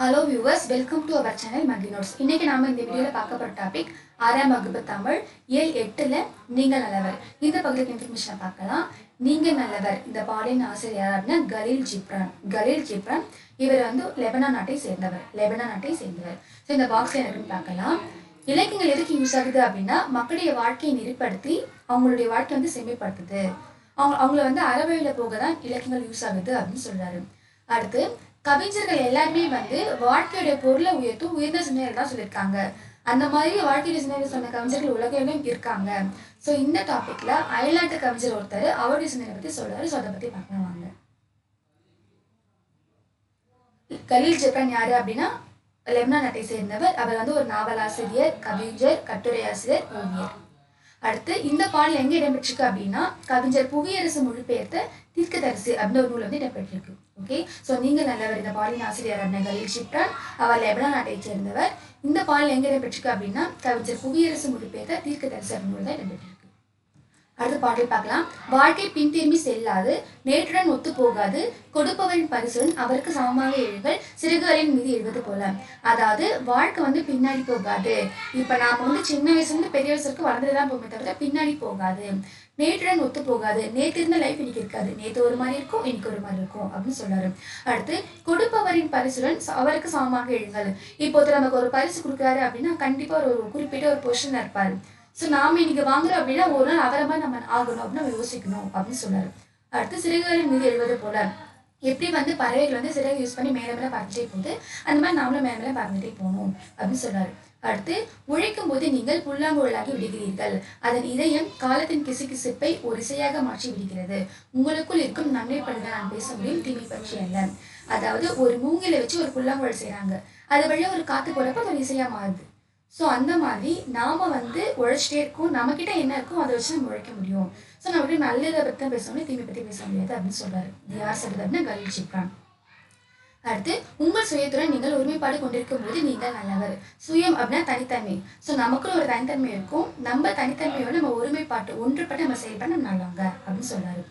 Hello viewers, welcome to our channel Maggi Notes. இன்னைக்கு நாம இந்த வீடியோல பார்க்க போற டாபிக் 6ஆம் வகுப்பு தமிழ் இயல் 8ல நீங்கள் நல்லவர். இந்த பகுதிக்கு இன்ஃபர்மேஷன் பார்க்கலாம். நீங்கள் நல்லவர் இந்த பாடலின் ஆசிரியர் அப்படினா கலீல் ஜிப்ரான் இவர் வந்து லெபனான் நாட்டை சேர்ந்தவர். சோ இந்த பாக்ஸ்ல என்னன்னு பார்க்கலாம். இலக்கியங்கள் எதுக்கு யூஸ் ஆகுது அப்படினா மக்களுடைய வாழ்க்கையை நெறிப்படுத்தி அவங்களுடைய வாழ்க்கையை வந்து செம்மைப்படுத்துது. அவங்கள வந்து அறவழியில போக தான் இலக்கியங்கள் யூஸ் ஆகுது அப்படின்னு சொல்றாரு. அடுத்து கவிஞர்கள் எல்லாருமே வந்து வாழ்க்கையோட பொருளை உயர்ந்த சிந்தனைகள் தான் சொல்லியிருக்காங்க. அந்த மாதிரி வாழ்க்கையோட சிந்தனை சொன்ன கவிஞர்கள் உலகிலும் இருக்காங்க. ஸோ இந்த டாபிக்ல அயல்நாட்டு கவிஞர் ஒருத்தர் அவருடைய சிந்தனை பத்தி சொல்றாரு. ஸோ அதை பத்தி பார்க்கலாம் வாங்க. கலீல் ஜிப்ரான் யாரு அப்படின்னா லெபனான் நாட்டை சேர்ந்தவர். அவர் வந்து ஒரு நாவலாசிரியர், கவிஞர், கட்டுரை ஆசிரியர், ஓவியர். அடுத்து இந்த பாடல் எங்க இடம்பெற்றிருக்கு அப்படின்னா கவிஞர் புவியரசு மொழிபெயர்த்த தீர்க்கதரிசி அப்படின்னு ஒரு நூல் வந்து இடம்பெற்றிருக்கு. ஓகே, ஸோ நீங்கள் நல்லவர் இந்த பாடலின் ஆசிரியர் கலீல் ஜிப்ரான் அவர் லெபனான் நாட்டை சேர்ந்தவர். இந்த பாடல் எங்க இடம்பெற்றிருக்கு அப்படின்னா கவிஞர் புவியரசு மொழிபெயர்த்த தீர்க்கதரிசி அப்படின்னு நூல் தான் இடம்பெற்றிருக்கு. அடுத்த பாடல் பார்க்கலாம். வாழ்க்கை பின்திரும்பி செல்லாது, நேற்றுடன் ஒத்து போகாது, கொடுப்பவரின் பரிசுடன் அவருக்கு சமமாக எழுங்கள், சிறுகுகளின் மீது எழுவது போல. அதாவது வாழ்க்கை வந்து பின்னாடி போகாது. இப்ப நாம வந்து சின்ன வயசுல இருந்து பெரிய வயசுக்கு வளர்ந்துதான் போமே தவிர பின்னாடி போகாது. நேற்றுடன் ஒத்து போகாது. நேற்று இருந்த லைஃப் இன்னைக்கு இருக்காது. நேற்று ஒரு மாதிரி இருக்கும், இன்னைக்கு ஒரு மாதிரி இருக்கும் அப்படின்னு சொல்றாரு. அடுத்து கொடுப்பவரின் பரிசுடன் அவருக்கு சமமாக எழுங்கள். இப்போ நமக்கு ஒரு பரிசு கொடுக்குறாரு அப்படின்னா கண்டிப்பா ஒரு குறிப்பிட்ட ஒரு பொசிஷன்ல இருப்பாரு. ஸோ நாம இன்னைக்கு வாங்குறோம் அப்படின்னா ஒரு நாள் அவரை மாதிரி நம்ம ஆகணும் அப்படின்னு நம்ம யோசிக்கணும் அப்படின்னு சொன்னாரு. அடுத்து சிறகுகளின் மீது எழுவது போல. எப்படி வந்து பறவைகள் வந்து சிறகு யூஸ் பண்ணி மேலே மேலே பறந்துட்டே போகுது, அந்த மாதிரி நாமளும் மேலே மேலே பறந்துட்டே போகணும் அப்படின்னு சொன்னாரு. அடுத்து உழைக்கும் போது நீங்கள் புல்லாங்குழலாகி விடுகிறீர்கள், அதன் இதயம் காலத்தின் கிசுகிசுப்பை ஒரு இசையாக மாற்றி விடுகிறது. உங்களுக்குள் இருக்கும் நன்மை பற்றி நான் பேச முடியும், தீமை பற்றி அல்ல. அதாவது ஒரு மூங்கில வச்சு ஒரு புல்லாங்குழல் செய்யறாங்க, அது வழியா ஒரு காத்து போறப்ப அது ஒரு இசையா மாறுது. ஸோ அந்த மாதிரி நாம வந்து உழைச்சிட்டே இருக்கோம், நம்ம கிட்ட என்ன இருக்கோ அதை வச்சு நம்ம உழைக்க முடியும். ஸோ நம்ம எப்படி நல்லதை பற்றி தான் பேசணும், தீமை பற்றி பேச முடியாது அப்படின்னு சொல்றாரு. இது யார் சொல்றது அப்படின்னா கலீல் ஜிப்ரான். அடுத்து உங்கள் சுயத்துடன் நீங்கள் ஒருமைப்பாடு கொண்டிருக்கும் போது நீங்கள் நல்லவர். சுயம் அப்படின்னா தனித்தன்மை. ஸோ நமக்குள்ள ஒரு தனித்தன்மை இருக்கும், நம்ம தனித்தன்மையோட நம்ம ஒருமைப்பாட்டு ஒன்றுபட்டு நம்ம செயல்பட நம்ம நல்லவங்க அப்படின்னு சொல்றாரு.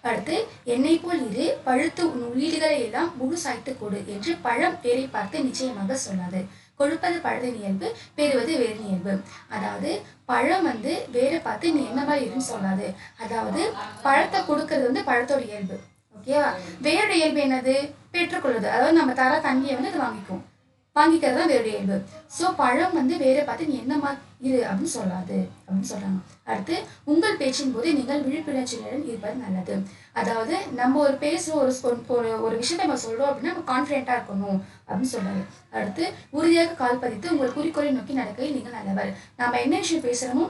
அடுத்து என்னை போல் இரு, பழுத்து உன் உள்ளீடுகளை எல்லாம் முழு சாய்த்து கொடு என்று பழம் பேரை பார்த்து நிச்சயமாக சொல்லாது. கொடுப்பது பழத்தின் இயல்பு, பெறுவது வேறு இயல்பு. அதாவது பழம் வந்து வேற பார்த்து நீ என்ன மாதிரி இருன்னு சொல்லாது. அதாவது பழத்தை கொடுக்கறது வந்து பழத்தோட இயல்பு. ஓகேவா? வேறோட இயல்பு என்னது? பெற்றுக்கொள்வது. அதாவது நம்ம தர தண்ணியை வந்து அது வாங்கிக்கிறது தான் வேற இயல்பு. ஸோ பழம் வந்து வேற பார்த்து நீ என்ன மாதிரி இரு அப்படின்னு சொல்லாது அப்படின்னு சொல்றாங்க. அடுத்து உங்கள் பேச்சின் போது நீங்கள் விழிப்புணர்ச்சியுடன் இருப்பது நல்லது. அதாவது நம்ம ஒரு பேசுறோம், ஒரு விஷயத்த நம்ம சொல்றோம் அப்படின்னா நம்ம கான்ஃபிடென்ட்டா இருக்கணும் அப்படின்னு சொல்றாரு. அடுத்து உறுதியாக கால் பதித்து உங்கள் குறிக்கோளை நோக்கி நடக்கையில் நீங்கள் நல்லவர். நம்ம என்ன விஷயம் பேசுறோமோ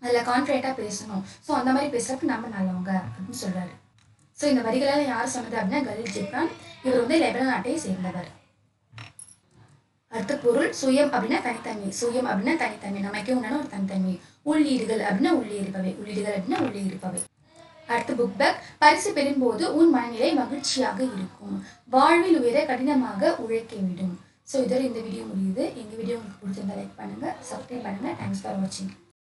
அதில் கான்ஃபிடென்ட்டா பேசணும். ஸோ அந்த மாதிரி பேசுறப்ப நம்ம நல்லவங்க அப்படின்னு சொல்றாரு. ஸோ இந்த வரிகளால் யார் சொன்னது அப்படின்னா கலீல் ஜிப்ரான். இவர் வந்து லெபனான் நாட்டை சேர்ந்தவர். அடுத்த பொருள் சுயம் அப்படின்னா தனித்தன்மை, நமக்கே உண்டான ஒரு தனித்தன்மை. உள்ளீடுகள் அப்படின்னா உள்ளே இருப்பவை. அடுத்த புக் பேக். பரிசு பெறும்போது உன் மனநிலை மகிழ்ச்சியாக இருக்கும், வாழ்வில் உயர கடினமாக உழைக்க விடும். ஸோ இதோட இந்த வீடியோ முடியுது. எங்கள் வீடியோ உங்களுக்கு பிடிச்சிருந்தா லைக் பண்ணுங்க, சப்ஸ்கிரைப் பண்ணுங்க. தேங்க்ஸ் ஃபார் வாட்சிங்.